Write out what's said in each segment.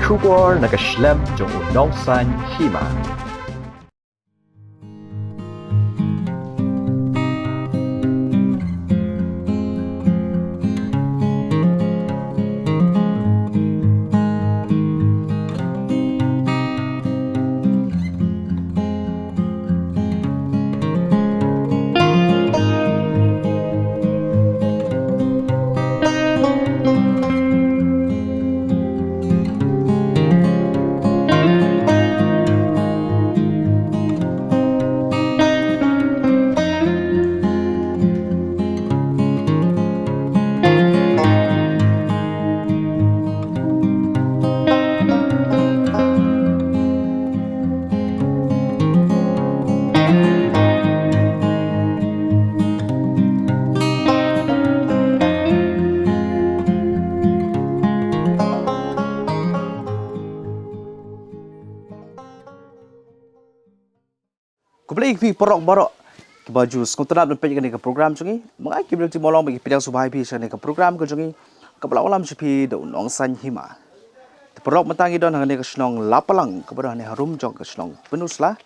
Schubor nakaslem jong unongsan hima. Kublai pi porok borok ki baju skontonat pe ni ka program chungi mangai ki bil ti molong bi pidang subhai pi sane ka program ko chungi ka bala olam chipi do nong san hima te porok matangi don hangane ka snong lapalang ka bada ne harum jong ka snong penusla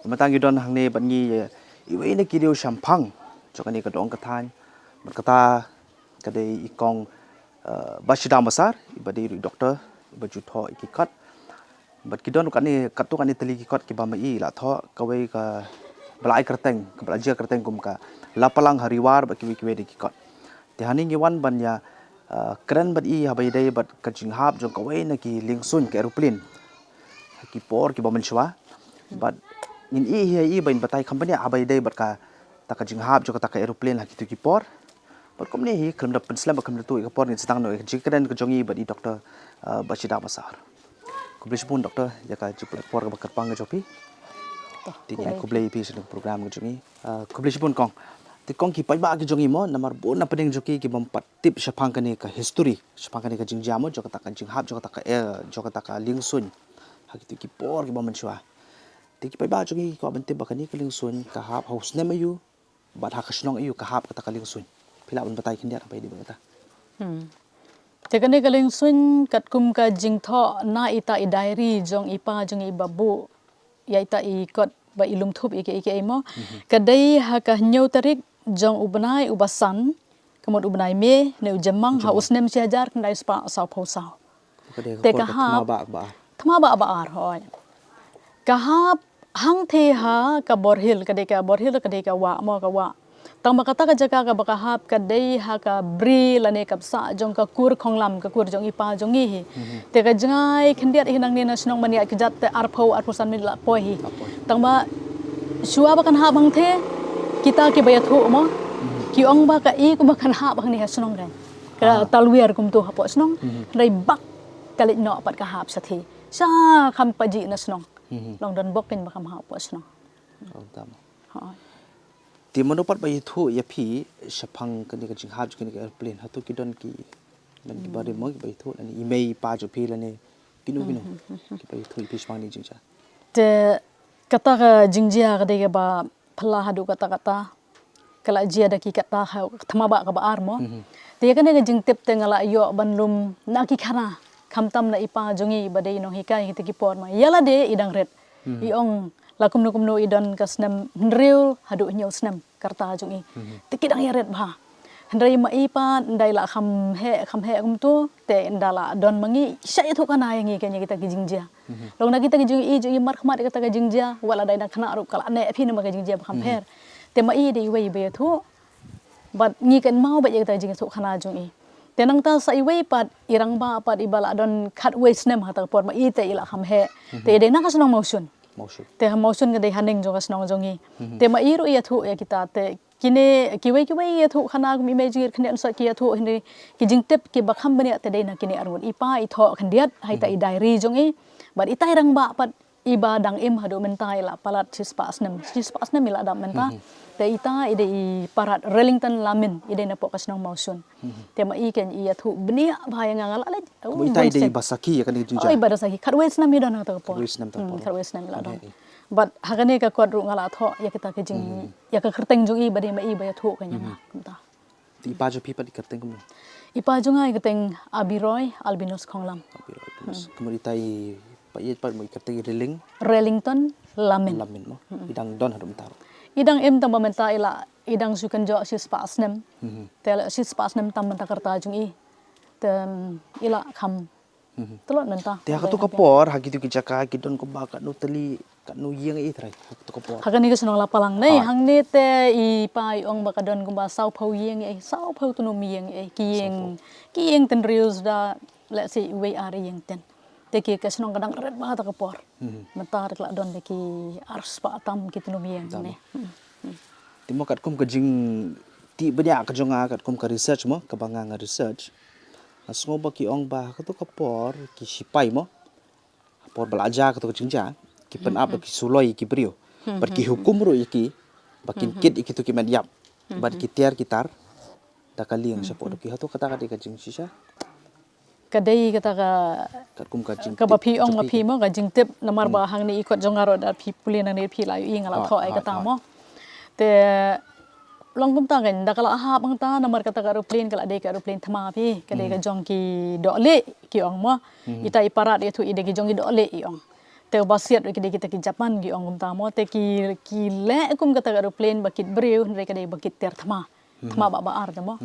matangi don hangne bangi iwe ne ki dio shampang chokani ka dong ka than kata ka dei ikong bashida masar ibadi doktor baju tho ikikat but kidon kani katu kani teli ki kot ki ba mai la tho kawai ka balai kerteng ka belajar kerteng kum ka lapalang hariwar ba ki ki ki kot te hani ngi wan ban ya kren bat I habai dai bat ka jing hap jo kawai na ki lingsun ka aeroplane ki por ki ba man shwa but in I bain batai company habai dai bat ka ta ka jing hap jo ka ta ka aeroplane ha ki tu ki por but komne hi klam da penslam ba kam tu ka por ni stang no ji kren ka jongi ba I doctor bashida masar Kublai pun doktor jaka juplek por ka kerpang ke jopi tinggal kublai pi sedang program ke jongi kublai pun kong ti kong ki pai ba ke jongi mo namar bon na pedeng joki ki bampat tip sapang kani ka history sapang kani ka jingjamo joka ta kan jinghap joka ta ka lingsun ha ki ki por ki baman chwa ti ki pai ba jongi ko ban tip ba kani ka lingsun ka hap house ne mayu bat ha ka snong ayu ka hap ka ta ka lingsun phila ban batai khindia pai di bata Tekane kaling sun kat kum ka jingtho na ita I diary jong ipa jong ibabu ya ita I kot ba ilum thup ike mo kadai ha ka nyau tarik jong ubnai ubasan kemod ubnai me ne ujemang ha usnem siajar kendai spa sau phosau te ka ha thma ba ar hoy ka ha hang the ha ka borhil kadai ka wa mo ka wa tang makata ka jaka ka baka hap ka dei ha ka bri lane kap sa jong ka kur khonglam ka kur jong ipa jong hi te ka jangai khindiat hinang ne na snong mania ki jat te arpho arposan mi la poi hi tang ba suwa ba kan ha bang the kita ki bayat ho mo ki ong ba ka I ku ba kan ha bang ni ha snong rai ka talwiar kum tu ha po snong rai bak kalit no pat ka hap sa thi sa kham paji na snong long don bokin ba kam ha po snong ha ti monopat ba itu ya pi sapang kani ka jinghap kani ka airplane hatu ki don ki man ki bare mo ba itu ani email pa jo pi lane kinu ki ba itu pi sapang ni jingja te kata ka jingjia ka de ba phla hadu kata kala jia da ki kata thama ba ka ba ar mo te kane ka jingtep te ngala yo banlum na ki khana khamtam na ipa jongi ba de no hikai ki por ma yala de idang red iong lakum no idon kasnam real hadu nyau snam karta jungi tikidang yaret bha ndai ma ipa ndai la kham he kum tu te ndala don mangi sya thu kana yangi kenya kita kijingjia long na kita kijingi mar khmat kita kijingjia wala dai na khana ru kala ne phi na ma kijingjia kham pher te ma I dei wei be thu bat ngi kan mau ba kita jingi thu khana jungi te nang ta sai wei pat irang ba pat ibala don khat wei snam ha ta por ma I te ila kham he te de na kasnong motion te motion ga dei haning jo kasnong jongi te ma I ru ya thu ya kita te kine kiwei ya thu khana mi me jir khne sa ki ya thu hini ki jingtep ki bakham bani te dei na kine arun ipa I tho khandiat hai ta I diary jongi bar itai rang ba pat iba dang im hadu mentai la palat sispas nem ila dam menta te ita ide I parat Relington lamin ide na po kasnong motion te ma I ken I ya thu bnia bhaya ngala le ko itai dei basaki ya kani jingja oi basaki khatwes nam ida na ta po khatwes nam ila dam but hagane ka kodru ngala tho ya kita ke jing ya ka kherteng jungi bade ma I ba ya thu kanya na kumta ti pa jo pipa di kerteng kum ipa jungai keteng abiroy albinos khonglam kemudian tai payet pat mo ikatay riling Relington lamin. lamin mo. Idang don hadum taro. Idang em tamba menta ila idang sukan jo sis pasnem. Tel sis pasnem tam menta kerta jung i. Tem ila kam. Telot menta. Te hak tu kapor hak itu kijaka kidon ko baka no tali kat no yeng i trai hak tu kapor. Hakan ni kesenong lapalang nei hang ni te i pai ong bakadon kumba sau pau yeng i sau pau tu no mi yeng i kiyeng ten rius da let's say we are yeng ten. Te ki kesenong kadang red ba ta kapor. Menta rek la don de ki ars pa tam ki tu no mi yeng ne. Timo kat kum kajing ti banyak kajonga kat kum ka research mo kabanga nga research. Asngo ba ki ong ba ka tu kapor ki sipai mo. Kapor belajar ka tu kajingja ki pen up ki suloi ki brio. Bar ki hukum ro iki bakin kit iki tu ki mediap. Bar ki tiar kitar da kaliang sa podo ki hatu kata ka kajing sisa. Kadai kata ka Kat kum kajing. ka bapi ong bapi mo ka jingtip namar ba hang ni ikot jongaro da pi pulin ni pi layu ing ala tho ai kata mo. Te long kum ta kan da kala ha bang ta namar kata ka aeroplane kala dei ka aeroplane thama pi ka dei ka jong ki dole ki ong mo ita iparat dia tu ide ki jong ki dole i ong te basiat ki dei kita ki Japan ki ong kum ta mo te ki le kum kata ka aeroplane bakit breu ndai ka dei bakit ter thama ba ba ar mo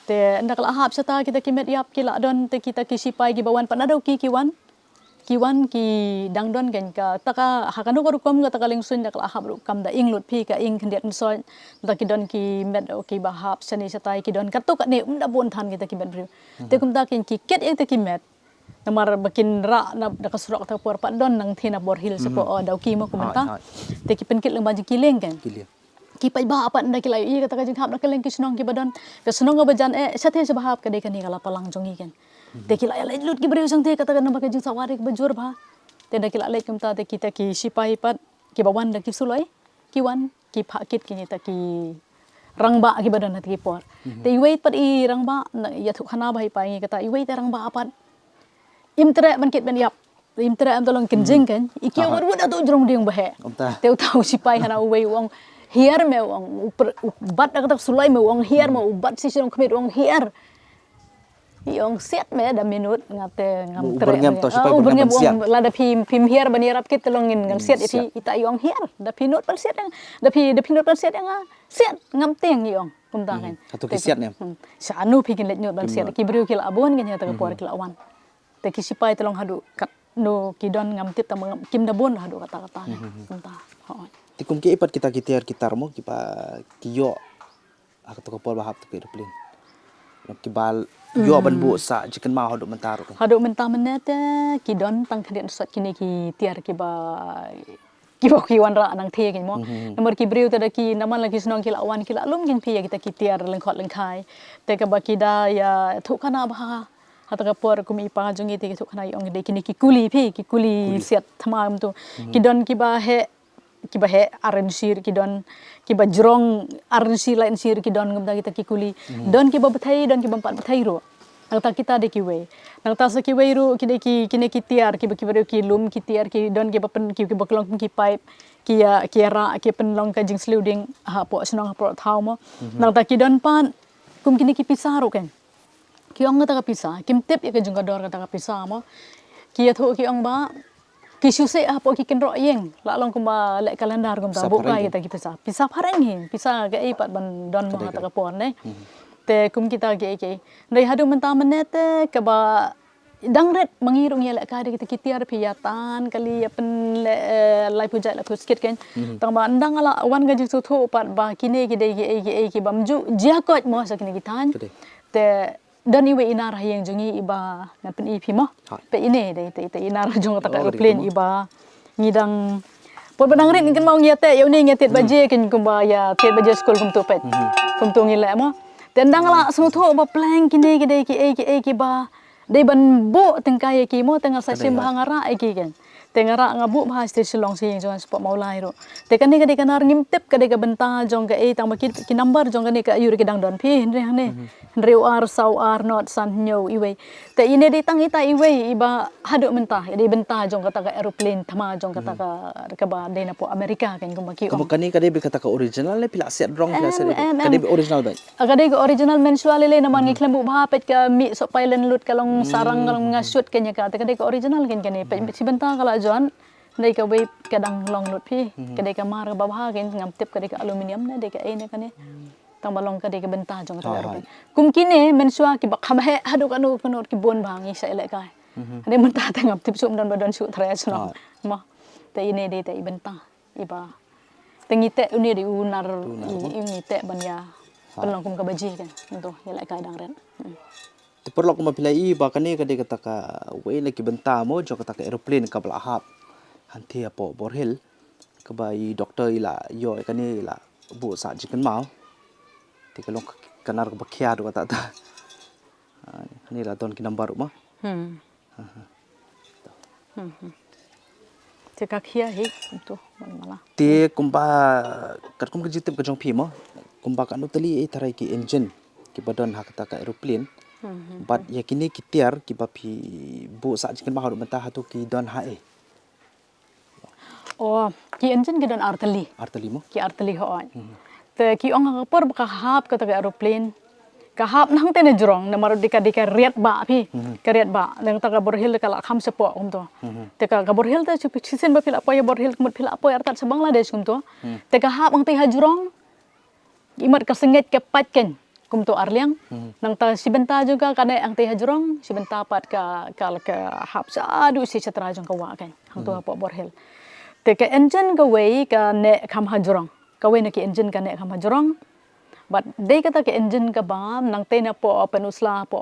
te nda kala ha psa ta kita ki met yap ki la don te kita ki sipai ki bawan panado ki kiwan ki dangdon kan ka taka hakanu ko kom ka takaling sun dak lahap ru kam da inglut pi ka ing kendiat so da ki don ki med ki bahap sani satai ki don katu ka ne da bon than kita ki med bri te kum ta kin ki ket yang te ki med namar bakin ra na da kasrok ta por pa don nang thina bor hil sa po da ki mo kumanta te ki pen kit lang banji kileng kan Kilia. ki pai ba apa nda ki lai i kata ka jing hap da keleng ki snong ki badon ka snong ba jan sathe sa bahap ka de kan ni kala palang jongi kan te kila ya lut ki breu sang te kata kan ba ka jing sawari ka bajur ba te da kila lek kumta te kita ki sipai pat ki bawan da ki suloi ki wan ki phakit ki ni ta ki rangba ki badan hat ki por te wait pat i rangba ya thu khana bai pai kata i wait rangba apat imtre ban kit ban yap imtre am tolong kenjing kan iki war wada tu jrong ding bahe Omta. te tau sipai hana wei wong hiar me wong bat da kata suloi me wong hiar mo bat si sirong kmit wong hiar Yung set me da minute ngate ngam Uberngem to sipai uberngem siat. la da pim hiar banirap kit telongin ngam set iti ita yung hiar da pinot pan set da pinot pan set nga set ngam teng yung kumta kan Satu kisiat nem. sa anu pikin let nyot ban set ki brio kila abon kan ya ta por kila awan te ki sipai telong hadu kat no kidon ngam tip ta kim da bon hadu kata-kata kumta ho Ti kum ki ipat kita kitiar kitar mo ki pa kiyo ak to kapor bahap to aeroplane. Ki bal yo ban bu sa jikan ma hodok mentaro kan. hadu menta menete kidon tang kadian sot kini ki tiar ki ba ki wan ra nang the kin mo nomor ki breu tada ki naman lagi senong ki lawan ki lum kin pi ya kita ki tiar lengkot lengkai te ka ba ki da ya thu kana ba hata ka por kum ipa jungi te ki thu kana yong de kini ki kuli siat thamam tu kidon ki ba he arensir kidon ki ba jrong arensir lain sir kidon ngam kita ki kuli don ki ba bathai don ki ba pat bathai ro nang ta kita de ki we nang ta sa ki we ru ki de ki kine ki tiar ki ba ki baru ki lum ki tiar ki don ki ba pen ki ba klong ki pipe ki ra ki pen long ka jing sluding ha po snong po thau mo nang ta ki don pan kum kini ki pisaro kan ki ong ta ka pisa kim tip ya ka jung ka dor ka ta ka pisa mo ki tho ki ong ba ki suse po ki kenro yeng la long kumba le kalendar kumta buka kita pisa pareng hin pisa ga ipat ban don mo ta ka por ne te kum kita ge ndai hadu menta menete ka ba dangret mangirung ya le ka kita kitiar piyatan kali ya pen lai puja la puskit kan tang ba ndang ala wan ga jisu tho pat ba kine ki de ge bamju jia kot mo sa kine kitan te dan iwe inar yang jungi iba ngapen ipi mo pe ine de te inar jung ta aeroplane iba ngidang por badang rin kan mau ngete ya uni ngetet baje kan kumba ya tet baje school kum tu pet kum tu ngile mo tendang la semutho ba plank kine ki ba de ban bo tengkai ki mo tengah sa sim hangara ki kan Tengara ngabu bahas di silong sing jong spot maulai ro. Te kan ni kanar ngimtep ka benta jong ka tang bakit ki number jong ka yuri kidang don pi hne reu ar sau ar not san nyo iwe. Te ini di tang ita iwe iba hadu mentah di benta jong kata ka aeroplane thama jong kata ka ba de na po Amerika kan kumaki Kamu kani kade be kata ka original le pila set wrong pila set kade be original ba. Agade ko original mensual le naman ngiklam bu bahapet ka mi so pailen lut kalong sarang kalong ngasut kanya ka te kade ko original kan kani si benta kala John, dai ka wei kadang long lut pi, kadai ka mar babha kan ngam tip kadai ka aluminium na dai ka ne kan tang balong kadai ka benta jong ka ro. Kum kini mensua ki bak khamhe hadu kanu kanu ki bon bangi sa ele kai. Ade menta ta ngam tip sum dan badan su thra sno. Ma te ini dai te benta iba. Tengite uni di unar ini te banya pelong kum ka baji kan untuk ele kai dang ren. Te perlu ko mapilai ba kani kade kata ka we le ki benta mo jo kata ka aeroplane ka bla hap hanti apo borhel ka ba I doktor ila yo kani ila bu sa jikan mau te kalong kanar ko bakhya do kata ta ni la don ki number ma Te ka khia hi tu mala. te kumpa kat kum ka jitip ka jong phi mo kumpa ka no tali e tarai ki engine ki badon ha kata ka aeroplane but yakini kitiar ki bapi bu sa jikan mau benta hatu ki don ha e Oh, ki engine ki don artali. artali mo Ki artali ho ai. Te ki ong ka por ka hap ka ta aeroplane. Ka hap nang te ne jrong na maru dika riat ba pi. Ka riat ba nang ta ka borhil ka la kham sepo kum to. Te ka borhil ta chupi chisen ba pila ya borhil kumut pila ya artat sa Bangladesh kum to. Te ka hap ang te ha jrong. Imat ka senget ke patken kum to arliang. Nang ta sibenta juga kane ang te ha jrong sibenta pat ka hap sa adu si chatra jong ka wa kan. Hang to po borhil. Te ka engine ka wei ka ne kham hajrong ka wei na ki engine ka ne kham hajrong but dei kata ka engine ka ba nang te na po penusla po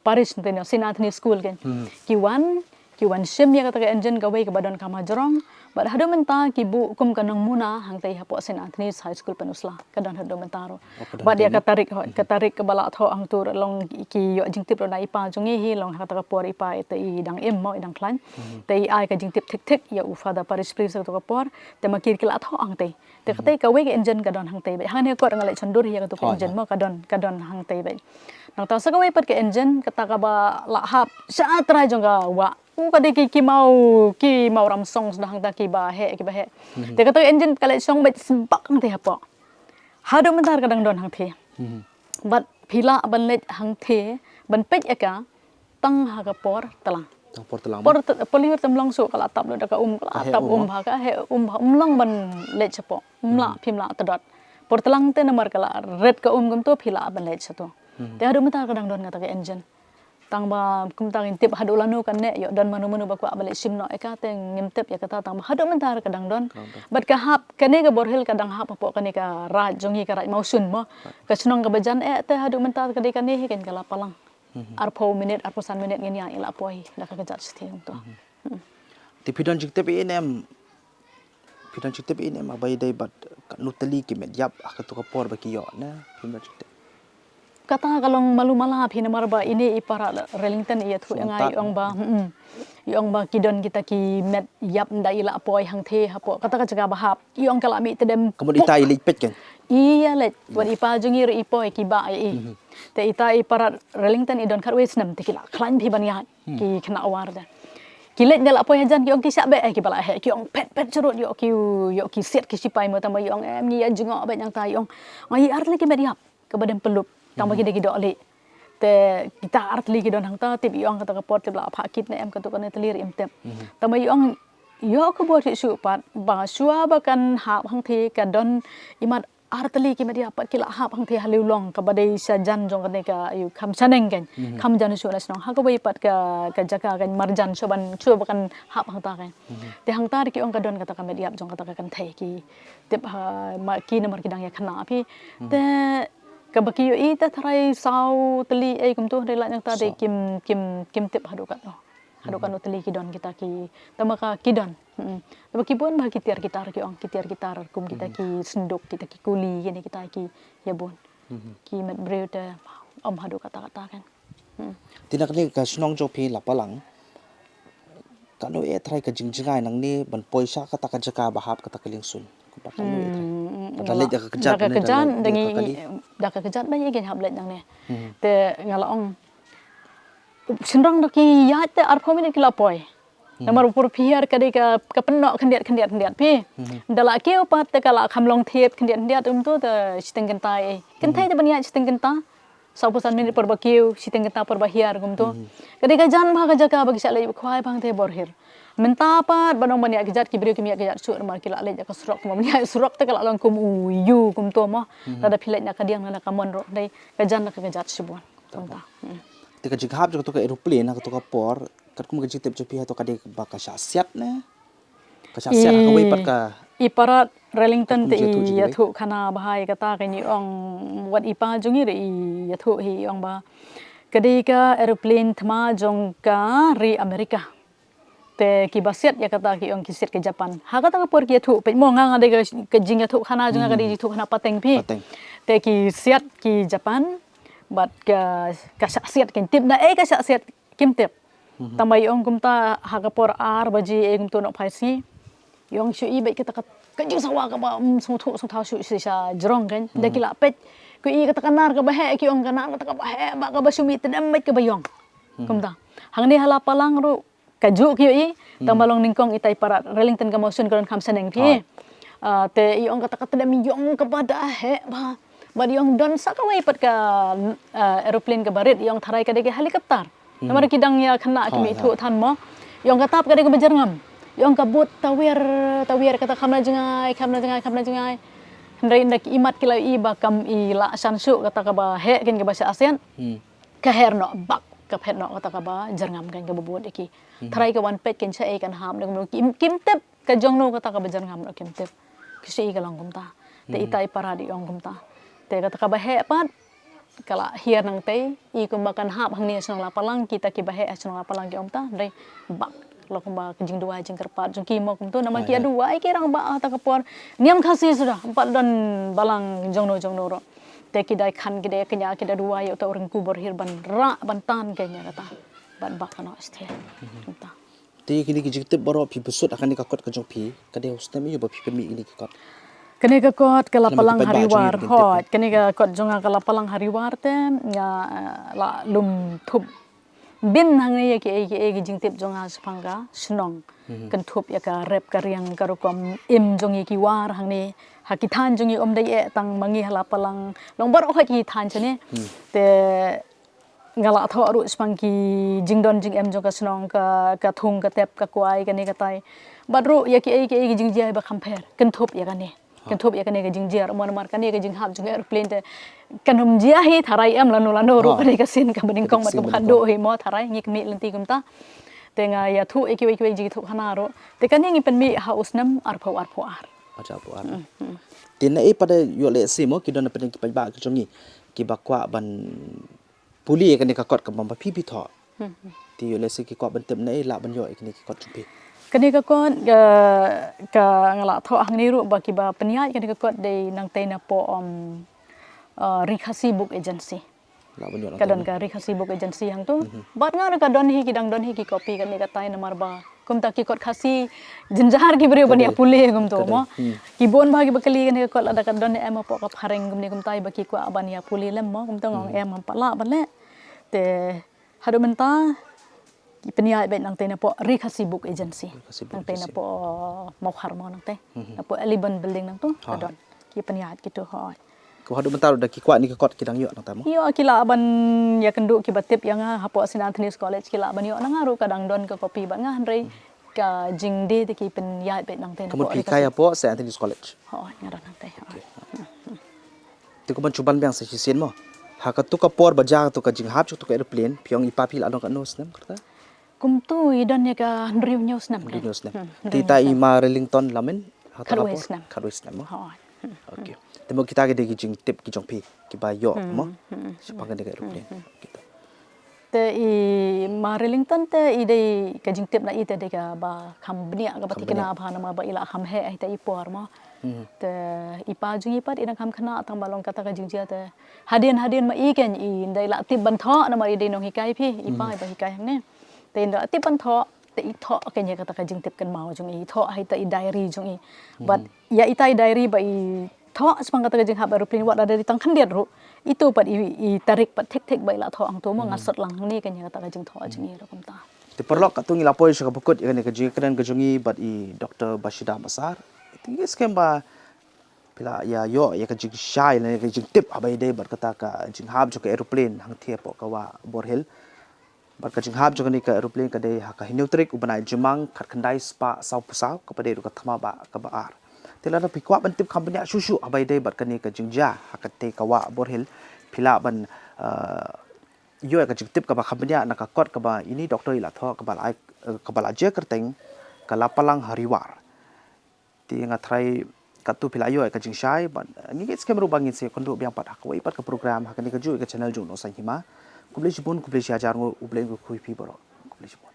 Paris te na Sinathni school kan ki wan sim ya kata ka engine ka wei ka badon kham hajrong but hado menta ki bu kum ka nang muna hang te ha po Sinathni high school penusla ka don hado menta ro but dia katarik ka bala tho ang tur long ki yo jing tip ro dai pa jongi hi long kata ka por ipa te I dang em mo dang klan te ai ka jing tip thik ya u fada Paris Prince to ka por te makir ki la tho ang te kate ka we engine ka don hang te be hang ne ko ngale chondur hi ka to engine mo ka don hang te be nang ta sa ka we pat ka engine kata ka ba la hap sa tra jong ka wa u ka de ki mau ram song dah hang ta ki ba he te kata engine kale song be sbak ang te ha po hado mentar ka dang don hang te but phila ban le hang the ban pej aka tang ha ka por talang por telang poliur temlong su kala tap lo da ka kala tap bha ka he long ban le chapo la phimla tadot por telang te namar kala red ka gum to phila ban le chato te hadu mata kadang don ngata ka engine tang ba kum tang intip hadu lanu kan ne yo dan manu ba kwa bale sim no eka te ngimtep ya kata tang hadu mata kadang don bat ka hap kane ka borhel kadang hap po kane ka raj jongi ka raj mausun mo ka sunong ka bajan te hadu mata ka de kan ne kan kala palang arpo minit arpo san minit ngin ya ila poi da ka jat sti to ti pidon jikte pe inem abai dai bat nutali ki medyap akato ka por ba ki yo na pidon jikte kata kalong malu mala phina marba ini ipara Relington ia thu ngai yong ba kidon kita ki met yap nda ila poi hang the hapo kata ka jaga bahap yong kala mi tedem kamu ditai lipet kan iya let wan ipa jungi ri ipoi ki ba ai te ita ipara Relington idon kharwe snam te kila klan phi ban ya ki khna awar da kilet ngala poi hajan ki ong ki sabe ki bala he ki ong pet churut yo ki set ki sipai mo tama yong em ni jungo ba yang ta yong ngai artle ki mediap ke badan pelup tang bagi degi dole te kita artli ki don hang ta tip yong kata ka pot bla pha kit ne em ka to kan telir im tem tama yong yo ko bo su pat ba suwa ba kan ha hang the ka don imat artli ki media pat kila ha hang the haliu long ka badai sa jan jong kan ka yu kham chaneng kan kham jan su las nong ha ko bai pat ka jaka kan marjan soban chu ba kan ha hang ta kan te hang ta ki ong ka don kata ka media jong kata ka kan thai ki tip ma ki nomor ki dang ya khana phi te kabaki yo ita tharai sau teli kum tu de la yang ta de kim tip hadu kan no teli ki don kita ki tamaka ki don tamaki bon ba kitiar gitar ki ong kitiar gitar kum kita ki senduk kita ki kuli gini kita ki ya bon ki met breu de om hadu kata kan tinak ni ka snong jo phi la palang kanu try ka jingjingai nang ni ban poisa kata ka jaka bahap kata kelingsun kumpa kanu pada le jaka kejat Daka kejan kali dengan daka kejat banyak gen hablet nang ne. Te ngalaong senrang daki ya te arpo min kilapoi. Namar pur piar kadi ka penok kendiat pi. Dala keu pat te kala kamlong thiep kendiat tu te siteng kentai. Kentai te bania siteng kenta. Saupusan minit perbakiu siteng kenta perbahiar tu. Kadi ka jan bha ka jaka bagi sale khwai bang te borhir. Menta pat banong bania kejat ki brio ki mia kejat su namar kila le jaka surok mo bania surok te kala long kum uyu kum to mo. Tada pilet na kadiang na kamon ro dai ka jan na ka kejat sibuan. Tonta. tika jighap jo to ka aeroplane na to ka por kat kum ka jitep jo pi to ka de ba ka syasiat na ka syasiat ka wei pat ka iparat Relington te Kum jatuh i yathu khana bahai kata ka ni ong wat ipa jungi re i yathu hi ong ba kadi ka aeroplane thma jong ka ri Amerika te ki basiat ya kata ki ong kisit ke Japan ha kata ka por ki yathu pe mo nga de ka jing yathu khana junga ka di yathu khana pateng pi te ki siat ki Japan bat ka siat kin tip na ka siat kim tip tamai ong kumta ha ka por ar baji e kum to no phaisi yong shu i be kita ka jing sawa ka ba so thu so thau shu si sa jrong kan de kila pet ku i kata kanar ka ba he ki ong kanar kata ka ba he ba ka ba sumi tedam met ka ba yong kumta hang ni hala palang ru ka ju ki i tamalong ningkong itai parat Relington ka motion kon kham saneng pi te i ong kata tedam yong ka ba da he ba ba yong don sa ka wei pat ka aeroplane ka barit yong tharai ka de helikopter namar kidang ya khana ki mi thu than mo yong katap ka de ko bejarngam yang kabut tawir kata kamna jengai hendai ndak imat kila i bakam i la sansu kata ka ba he ken ke bahasa ASEAN ka herno bak ka phetno kata ka ba jerngam kan ka bubut iki try ka wan pet ken sa e kan ham nek kim tep ka jongno kata ka ba jerngam no kim tep kisi ka lang kumta te itai paradi ong kumta te kata ka ba he pat kala hier nang te i kumbakan hap hang ni sonong lapalang kita ki ba he sonong lapalang ki omta ndai bak lo kumba kejing dua jing kerpat jung kimo kum tu nama kia dua iki rang ba ta kapor niam khasi sudah empat dan balang jongno ro te kidai khan kidai kenya kidai dua yo ta orang kubur hirban ra bantan kenya kata ban bak kana astia ta ti kini ki jitep baro pi busut akan dikakot ka jong pi ka de hostem yo ba pi pemi ini ki kot kene ka kot kala palang hariwar hot kene ka kot jonga kala palang hariwar te ya la lum thup bin hang ye ki jing tip jong ha spanga snong kan thup ya ka rep ka riang ka rokom im jong ki war hang ni ha ki than jong om dai e tang mangi hala palang long bar o ki than chane te ngala tho ru spang ki jing don jing em jong ka snong ka thung ka tep ka kwai ka ni ka tai badru ya ki jing jai ba compare kan thup ya ka ni kan thup ya ka ni ka jing jar mon mar ka ni ka jing hap jong airplane te kan hum jia hi tharai em lanu ru ka ka sin ka bening kong mat ka khado hi mo tharai ngik mi lenti kumta tenga ya thu iki ji thu khana ro te kan ngi pen mi haus nam arpho ar acha po ar tin e pada yo le si mo ki don pen ki ba ki jongi ki ba kwa ban puli kan ni ka kot ka ba pi tho ti yo le si ki kwa ban tem nei la ban yo ki ni ki kot chupi kani ka kon ka ngala tho hang ni ru ba ki ba peniai kani ka kot de nang te na po Rikhasi Book Agency kadon ka Rikhasi Book Agency hang tu bat nga ka don hi kidang don hi ki copy kan ni ka tai namar ba kum ta ki kot khasi jinjar ki brio bania pule gum to mo ki bon ba ki bakali kan ka kot ada ka don em po ka phareng gum ni kum tai ba ki ko abania pule lem mo kum to ngong em pala ban le te hadu menta ki peniai bet nang te na po Rikhasi Book Agency nang te na po mau harmo nang te na po Eliban building nang tu kadon ki peniai gitu hoi ko hadu mentar da ki kwa ni ka kot kidang yo nang tamo yo kila ban ya kendu ki batip yang hapo Sinan Tenis College kila ban yo nang aru kadang don ka kopi ban nga handrei ka jingde te ki pen ya bet nang te kamu pi kaya po Sinan Tenis College ho ngara nang te ti ko ban chuban bang sa sin mo ha ka tu ka por ba ja tu ka jing hap chu tu ka airplane piong ipa pi la no ka nos nam ka kum tu idon ya ka handrei news nam news nam ti ta i ma Relington lamen ha ta kharwis nam ho okay temo kita ke de ki jing tip ki jong pi ki ba yo mo sepang ke de aeroplane kita te i ma Relington te i de ka jing tip na i te de ka ba kham bnia ka batik na bha na ma ba ila kham he ai te i por mo te ipa jung ipat ina kham khana tang balong kata ka jing jia te hadien ma i ken i dai la tip ban tho na ma i de nong hikai phi ipa ba hikai hang ne te nda tip ban tho te itho kenya kata ka jing tip kan mau jong i tho hai ta i diary jong i but ya itai diary ba i tho sepang kata ka jing hab aeroplane wat ada di tang khandiat ru itu pat i tarik pat tek bai la tho ang to mo ngasat lang ni kenya kata ka jing tho jing i rakom ta te perlok katungi lapoi sa kabukot ikani ka jing kren ka jungi bat i Dr. Bashida Masar tinggi skem ba pila ya yo ya ka jing shai la ka jing tip abai dei bat kata ka jing hab jo ka aeroplane hang thia po ka wa borhel bat ka jing hab jo ni ka aeroplane ka dei ha ka hinutrik ubanai jemang khat khandai spa sau pusau ka pade ru ka thama ba ka ba ar tela na pikwa ban tip company susu abai dei bat ka ni ka jing ja ha ka te ka wa borhel pila ban yo ka jing tip ka ba company na ka kot ka ba ini doktor ila tho ka ba la je kerteng ka lapalang hariwar ti nga try katu pila yo ka jing shai ban ni ke skem ru bangin se kondu biang pat ka wai pat ka program ha ka ni ka ju ka channel ju no sa hima kuble jibun kuble sha jar ngo uble ngo khui pi boro kuble